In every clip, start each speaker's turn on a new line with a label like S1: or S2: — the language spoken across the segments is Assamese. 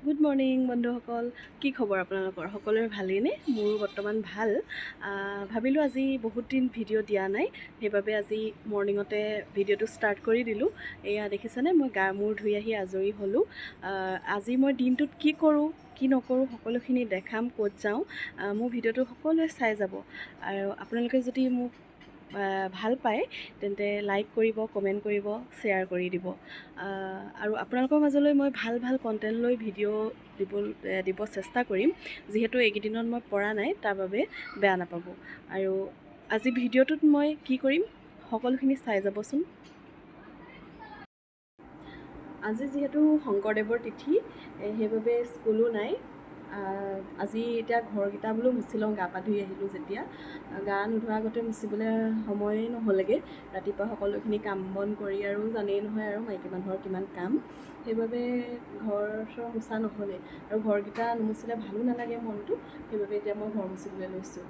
S1: গুড মৰ্ণিং বন্ধুসকল। কি খবৰ আপোনালোকৰ? সকলোৰে ভালেইনে? মোৰো বৰ্তমান ভাল। ভাবিলোঁ আজি বহুত দিন ভিডিঅ' দিয়া নাই, সেইবাবে আজি মৰ্ণিঙতে ভিডিঅ'টো ষ্টাৰ্ট কৰি দিলোঁ। এয়া দেখিছেনে, মই গা মূৰ ধুই আহি আজৰি হ'লোঁ। আজি মই দিনটোত কি কৰোঁ কি নকৰোঁ সকলোখিনি দেখাম, ক'ত যাওঁ। মোৰ ভিডিঅ'টো সকলোৱে চাই যাব। আৰু আপোনালোকে যদি মোক ভাল পায় তেন্তে লাইক কৰিব, কমেণ্ট কৰিব, শ্বেয়াৰ কৰি দিব। আৰু আপোনালোকৰ মাজলৈ মই ভাল ভাল কণ্টেণ্ট লৈ ভিডিঅ' দিব চেষ্টা কৰিম। যিহেতু এইকেইদিনত মই পৰা নাই, তাৰ বাবে বেয়া নাপাব। আৰু আজি ভিডিঅ'টোত মই কি কৰিম সকলোখিনি চাই যাবচোন। আজি যিহেতু শংকৰদেৱৰ তিথি, সেইবাবে স্কুলো নাই। আজি এতিয়া ঘৰকেইটা বোলো মুচি লওঁ, গা পা ধুই আহিলোঁ যেতিয়া। গা নোধোৱাৰ আগতে মুচিবলৈ সময় নহ'লেগৈ। ৰাতিপুৱা সকলোখিনি কাম বন কৰি, আৰু জানেই নহয় আৰু মাইকী মানুহৰ কিমান কাম, সেইবাবে ঘৰ চৰ মোচা নহ'লে। আৰু ঘৰকেইটা নুমুচিলে ভালো নালাগে মনটো, সেইবাবে এতিয়া মই ঘৰ মুচিবলৈ লৈছোঁ।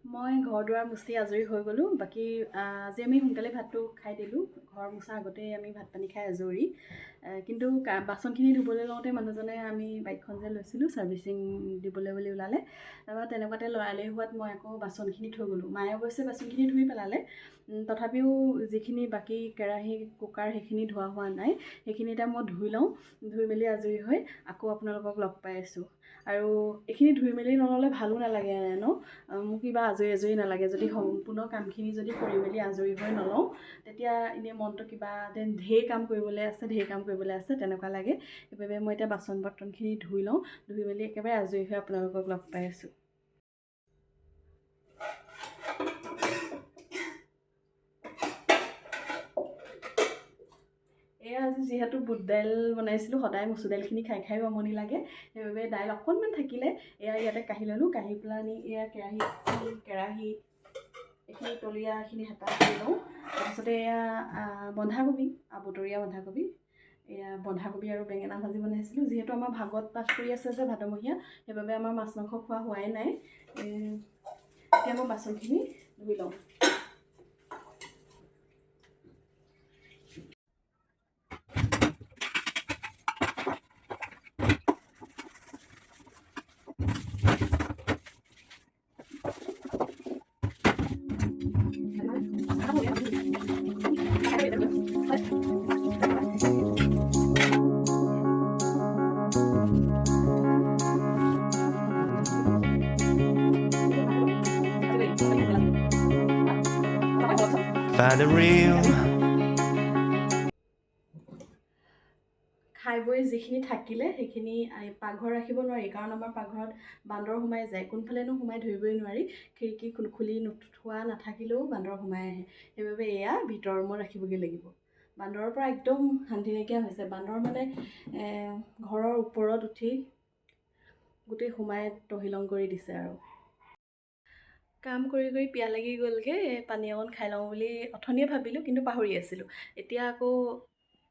S1: মই ঘৰ দুৱাৰ মুচি আজৰি হৈ গ'লোঁ। বাকী আজি আমি সোনকালে ভাতটো খাই দিলোঁ। ঘৰ মোচা আগতেই আমি ভাত পানী খাই আজৰি। কিন্তু বাচনখিনি ধুবলৈ লওঁতে মানুহজনে, আমি বাইকখন যে লৈছিলোঁ ছাৰ্ভিচিং দিবলৈ বুলি ওলালে, তাৰপৰা তেনেকুৱাতে লৰালৰি হোৱাত মই আকৌ বাচনখিনি থৈ গ'লোঁ। মায়ে অৱশ্যে বাচনখিনি ধুই পেলালে, তথাপিও যিখিনি বাকী কেৰাহী কুকাৰ সেইখিনি ধোৱা হোৱা নাই। সেইখিনি এতিয়া মই ধুই লওঁ। ধুই মেলি আজৰি হৈ আকৌ আপোনালোকক লগ পাই আছোঁ। আৰু এইখিনি ধুই মেলি নল'লে ভালো নালাগে ন? মোক কিবা আজৰি নালাগে। যদি সম্পূৰ্ণ কামখিনি যদি কৰি মেলি আজৰি হৈ নলওঁ, তেতিয়া এনেই মনটো কিবা ঢেৰ কাম কৰিবলৈ আছে তেনেকুৱা লাগে। সেইবাবে মই এতিয়া বাচন বৰ্তনখিনি ধুই লওঁ। ধুই মেলি একেবাৰে আজৰি হৈ আপোনালোকক লগ পাই আছোঁ। এয়া আজি যিহেতু বুট দাইল বনাইছিলোঁ, সদায় মচুৰ দাইলখিনি খাই খাই আমনি লাগে, সেইবাবে দাইল অকণমান থাকিলে এয়া ইয়াতে কাঢ়ি ল'লোঁ। কাঢ়ি পেলাই এয়া কেৰাহী এইখিনি তলীয়াখিনি হেতা কৰি লওঁ। তাৰপিছতে এয়া বন্ধাকবি, আবতৰীয়া বন্ধাকবি, এয়া বন্ধাকবি আৰু বেঙেনা ভাজি বনাইছিলোঁ। যিহেতু আমাৰ ভাগৱত পাঠ কৰি আছে যে ভাদমহীয়া, সেইবাবে আমাৰ মাছ মাংস খোৱা হোৱাই নাই। এতিয়া মই বাচনখিনি ধুই লওঁ।
S2: Find a real
S1: খাই বৈ যিখিনি থাকিলে সেইখিনি পাকঘৰ ৰাখিব নোৱাৰি, কাৰণ আমাৰ পাকঘৰত বান্দৰ সোমাই যায়। কোনফালেনো সোমাই ধৰিবই নোৱাৰি। খিৰিকী খুলি থোৱা নাথাকিলেও বান্দৰ সোমাই আহে। সেইবাবে এয়া ভিতৰৰ ৰুমত ৰাখিবগৈ লাগিব। বান্দৰৰ পৰা একদম শান্তি নাইকিয়া হৈছে। বান্দৰ মানে ঘৰৰ ওপৰত উঠি গোটেই সোমাই তহিলং কৰি দিছে। আৰু কাম কৰি কৰি পিয়াহ লাগি গ'লগৈ, পানী অকণ খাই লওঁ বুলি অথনিয়ে ভাবিলোঁ, কিন্তু পাহৰি আছিলোঁ। এতিয়া আকৌ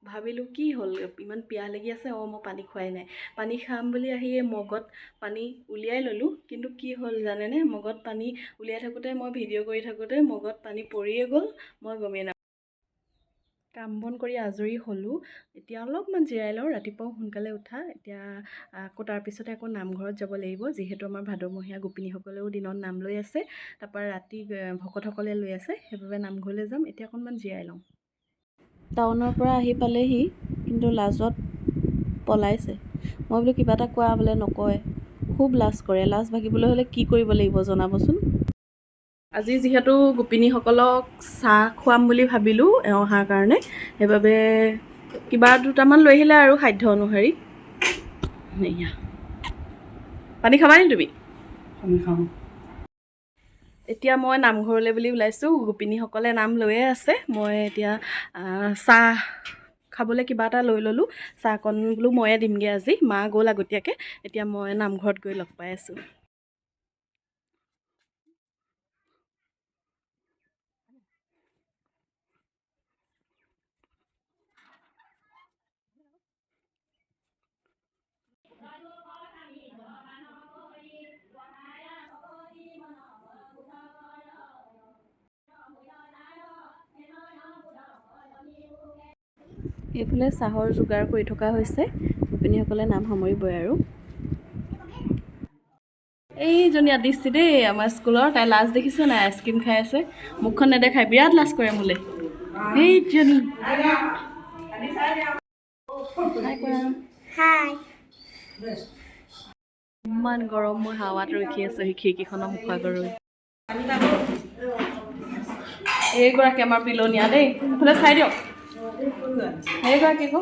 S1: ভাবিলোঁ কি হ'ল, ইমান পিয়াহ লাগি আছে, মই পানী খোৱাই নাই। পানী খাম বুলি আহি মগত পানী উলিয়াই ল'লোঁ, কিন্তু কি হ'ল জানেনে, মগত পানী উলিয়াই থাকোঁতে, মই ভিডিঅ' কৰি থাকোঁতে মগত পানী পৰিয়ে গ'ল, মই গমেই নাপালোঁ। কাম বন কৰি আজৰি হ'লোঁ। এতিয়া অলপমান জিৰাই লওঁ। ৰাতিপুৱাও সোনকালে উঠা। এতিয়া আকৌ তাৰপিছতে আকৌ নামঘৰত যাব লাগিব, যিহেতু আমাৰ ভাদমহীয়া গোপিনীসকলেও দিনত নাম লৈ আছে, তাৰপৰা ৰাতি ভকতসকলে লৈ আছে, সেইবাবে নামঘৰলৈ যাম। এতিয়া অকণমান জিৰাই লওঁ। টাউনৰ পৰা আহি পালেহি, কিন্তু লাজত পলাইছে। মই বোলো কিবা এটা কোৱা বোলে নকয়, খুব লাজ কৰে। লাজ ভাগিবলৈ হ'লে কি কৰিব লাগিব জনাবচোন। আজি যিহেতু গোপিনীসকলক চাহ খুৱাম বুলি ভাবিলোঁ এওঁ অহাৰ কাৰণে, সেইবাবে কিবা দুটামান লৈ আহিলে আৰু সাধ্য অনুসৰি। এয়া পানী খাবা নি তুমি?
S3: পানী খাওঁ।
S1: এতিয়া মই নামঘৰলৈ বুলি ওলাইছোঁ। গোপিনীসকলে নাম লৈয়ে আছে। মই এতিয়া চাহ খাবলৈ কিবা এটা লৈ ল'লোঁ। চাহকণ বোলো ময়ে দিমগৈ আজি। মা গ'ল আগতীয়াকৈ। এতিয়া মই নামঘৰত গৈ লগ পাই আছোঁ। এইফালে চাহৰ যোগাৰ কৰি থকা হৈছে গোপিনীসকলে নাম সামৰিবই আৰু এইজনী আদিষ্টি দেই আমাৰ স্কুলৰ তাই লাজ দেখিছে নাই আইচক্ৰীম খাই আছে মুখখন নেদেখাই বিৰাট লাজ কৰে মোলে এইজনী ইমান গৰম মই হাৱাত ৰখি আছোঁ সেই খিৰিকীখনৰ মুখাগৰৈ এইগৰাকী আমাৰ পিলনীয়া দেই এইফালে চাই দিয়ক এইগৰাকী আকৌ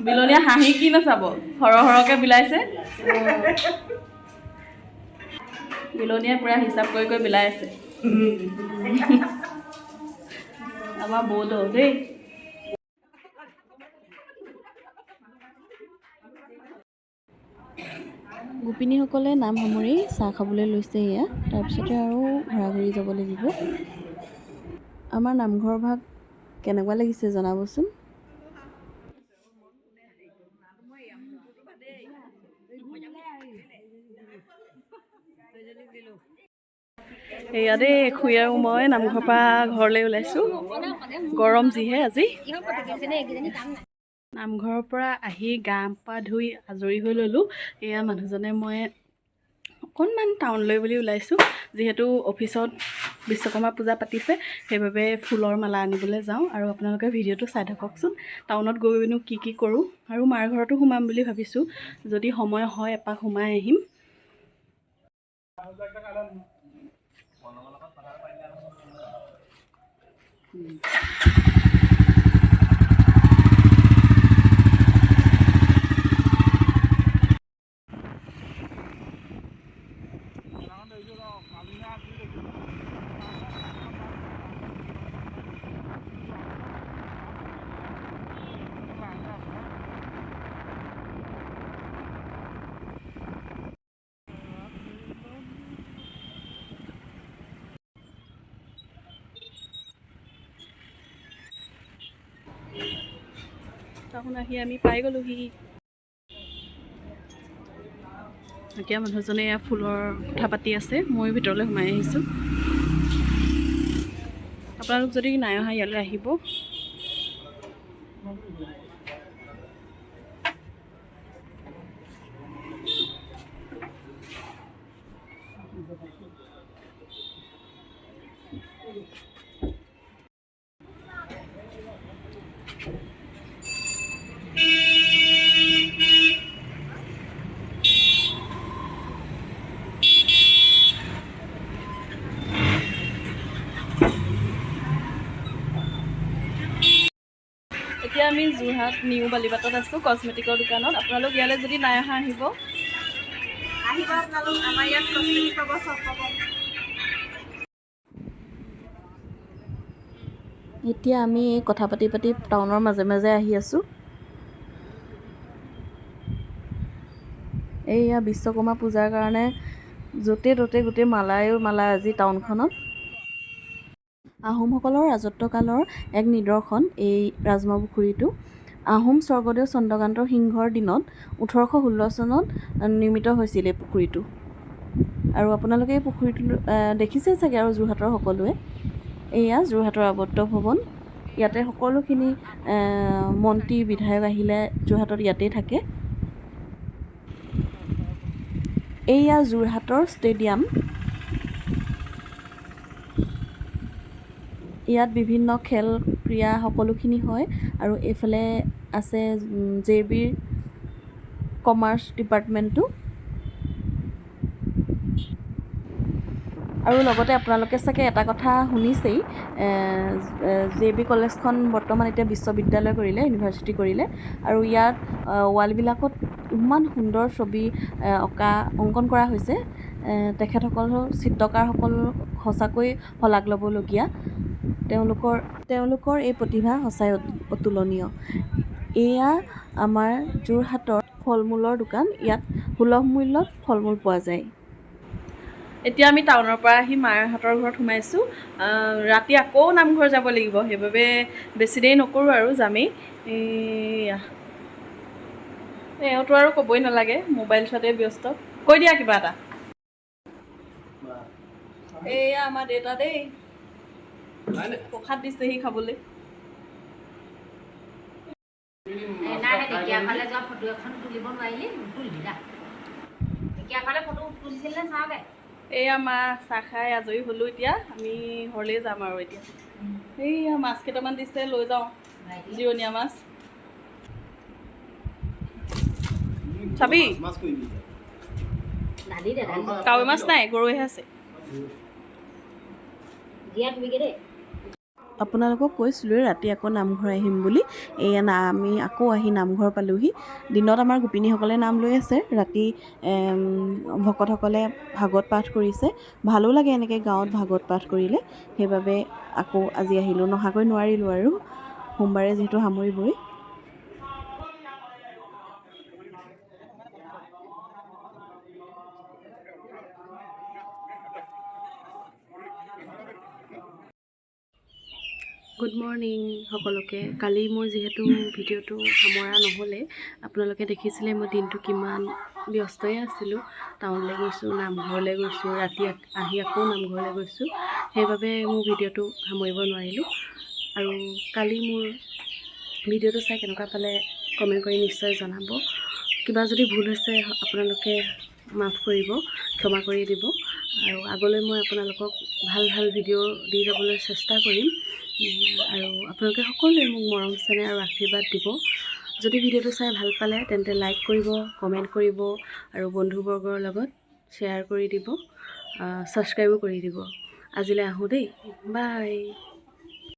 S1: বিলনীয়া হাঁহি কি নাচাব সৰহকৈ বিলাইছে বিলনীয়া পূৰা হিচাপ কৰি কৰি বিলাই আছে আমাৰ বৌদ দেই গোপিনীসকলে নাম সামৰি চাহ খাবলৈ লৈছে এয়া তাৰপিছতে আৰু ঘৰা ঘৰি যাব লাগিব আমাৰ নামঘৰ ভাগ কেনেকুৱা লাগিছে জনাবচোন এয়া দেই খুৰী আৰু মই নামঘৰৰ পৰা ঘৰলৈ ওলাইছোঁ গৰম যিহে আজি নামঘৰৰ পৰা আহি গা পা ধুই আজৰি হৈ ল'লোঁ এয়া মানুহজনে মই অকণমান টাউনলৈ বুলি ওলাইছোঁ যিহেতু অফিচত বিশ্বকৰ্মা পূজা পাতিছে সেইবাবে ফুলৰ মালা আনিবলৈ যাওঁ আৰু আপোনালোকে ভিডিঅ'টো চাই থাককচোন টাউনত গৈনো কি কৰোঁ আৰু মাৰ ঘৰতো সোমাম বুলি ভাবিছোঁ যদি সময় হয় এপাক সোমাই আহিম টাউন আহি আমি পাই গ'লোহি এতিয়া মানুহজনে এয়া ফুলৰ কথা পাতি আছে মই ভিতৰলৈ সোমাই আহিছোঁ আপোনালোক যদি নাই অহা ইয়ালৈ আহিব এতিয়া আমি যোৰহাট নিউ বালিবাটত আছোঁ কসমেটিকৰ দোকানত আপোনালোক ইয়ালৈ যদি নাই অহা আহিব আপোনালোক আমাৰ ইয়াত কসমেটিক পাব চব পাব এতিয়া আমি কথা পাতি টাউনৰ মাজে মাজে আহি আছোঁ এইয়া বিশ্বকৰ্মা পূজাৰ কাৰণে য'তে ত'তে গোটেই মালা আজি টাউনখনত আহোমসকলৰ ৰাজত্বকালৰ এক নিদৰ্শন এই ৰাজমা পুখুৰীটো আহোম স্বৰ্গদেউ চন্দ্ৰকান্ত সিংহৰ দিনত 1816 চনত নিৰ্মিত হৈছিল এই পুখুৰীটো আৰু আপোনালোকে এই পুখুৰীটো দেখিছে চাগে আৰু যোৰহাটৰ সকলোৱে এয়া যোৰহাটৰ আৱদ্ধ ভৱন ইয়াতে সকলোখিনি মন্ত্ৰী বিধায়ক আহিলে যোৰহাটত ইয়াতেই থাকে এয়া যোৰহাটৰ ষ্টেডিয়াম ইয়াত বিভিন্ন খেল ক্ৰীড়া সকলোখিনি হয় আৰু এইফালে আছে JBৰ কমাৰ্চ ডিপাৰ্টমেণ্টটো আৰু লগতে আপোনালোকে চাগে এটা কথা শুনিছেই JB কলেজখন বৰ্তমান এতিয়া বিশ্ববিদ্যালয় কৰিলে ইউনিভাৰ্চিটি কৰিলে আৰু ইয়াত ৱালবিলাকত ইমান সুন্দৰ ছবি অংকন কৰা হৈছে তেখেতসকলৰ চিত্ৰকাৰসকল সঁচাকৈ শলাগ ল'বলগীয়া তেওঁলোকৰ এই প্ৰতিভা সঁচাই অতুলনীয় এয়া আমাৰ যোৰহাটৰ ফল মূলৰ দোকান ইয়াত সুলভ মূল্যত ফল মূল পোৱা যায় এতিয়া আমি টাউনৰ পৰা আহি মাহঁতৰ ঘৰত সোমাইছোঁ ৰাতি আকৌ নামঘৰ যাব লাগিব সেইবাবে বেছি দেৰি নকৰোঁ আৰু যামেই এওঁতো আৰু ক'বই নালাগে মোবাইল চোৱাতে ব্যস্ত কৈ দিয়া কিবা এটা এয়া আমাৰ দেউতা দেই প্ৰসাদ দিছেহি খাবলৈ।
S3: নাই ঢেকীয়াফালে যোৱা ফটো এখন তুলিব নোৱাৰিলি তুলিবি দা ঢেকীয়াফালে ফটো তুলিছিল নে চাওঁগে
S1: এইয়া মা চাহ খাই আজৰি হ'লোঁ এতিয়া আমি ঘৰলৈ যাম আৰু এতিয়া এইয়া মাছ কেইটামান দিছে লৈ যাওঁ জিৰণীয়া মাছ চাবি
S3: দালি দে দালি
S1: কাৱৈ মাছ নাই গৰৈহে আছে
S3: দিয়া তুমিকে দেই
S1: আপোনালোকক কৈছিলোঁ ৰাতি আকৌ নামঘৰ আহিম বুলি এয়া আমি আকৌ আহি নামঘৰ পালোঁহি দিনত আমাৰ গোপিনীসকলে নাম লৈ আছে ৰাতি ভকতসকলে ভাগৱত পাঠ কৰিছে ভালো লাগে এনেকৈ গাঁৱত ভাগৱত পাঠ কৰিলে সেইবাবে আকৌ আজি আহিলোঁ নহাকৈ নোৱাৰিলোঁ আৰু সোমবাৰে যিহেতু সামৰিবই গুড মৰ্ণিং সকলোকে কালি মোৰ যিহেতু ভিডিঅ'টো সামৰা নহ'লে আপোনালোকে দেখিছিলে মই দিনটো কিমান ব্যস্তই আছিলোঁ টাউনলৈ গৈছোঁ নামঘৰলৈ গৈছোঁ ৰাতি আহি আকৌ নামঘৰলৈ গৈছোঁ সেইবাবে মোৰ ভিডিঅ'টো সামৰিব নোৱাৰিলোঁ আৰু কালি মোৰ ভিডিঅ'টো চাই কেনেকুৱা পালে কমেণ্ট কৰি নিশ্চয় জনাব কিবা যদি ভুল হৈছে আপোনালোকে মাফ কৰিব ক্ষমা কৰি দিব আৰু আগলৈ মই আপোনালোকক ভাল ভাল ভিডিঅ' দি যাবলৈ চেষ্টা কৰিম আৰু আপোনালোকে সকলোৱে মোক মৰম চেনেহ আৰু আশীৰ্বাদ দিব যদি ভিডিঅ'টো চাই ভাল পালে তেন্তে লাইক কৰিব কমেণ্ট কৰিব আৰু বন্ধুবৰ্গৰ লগত শ্বেয়াৰ কৰি দিব ছাবস্ক্ৰাইবো কৰি দিব আজিলৈ আহোঁ দেই বাই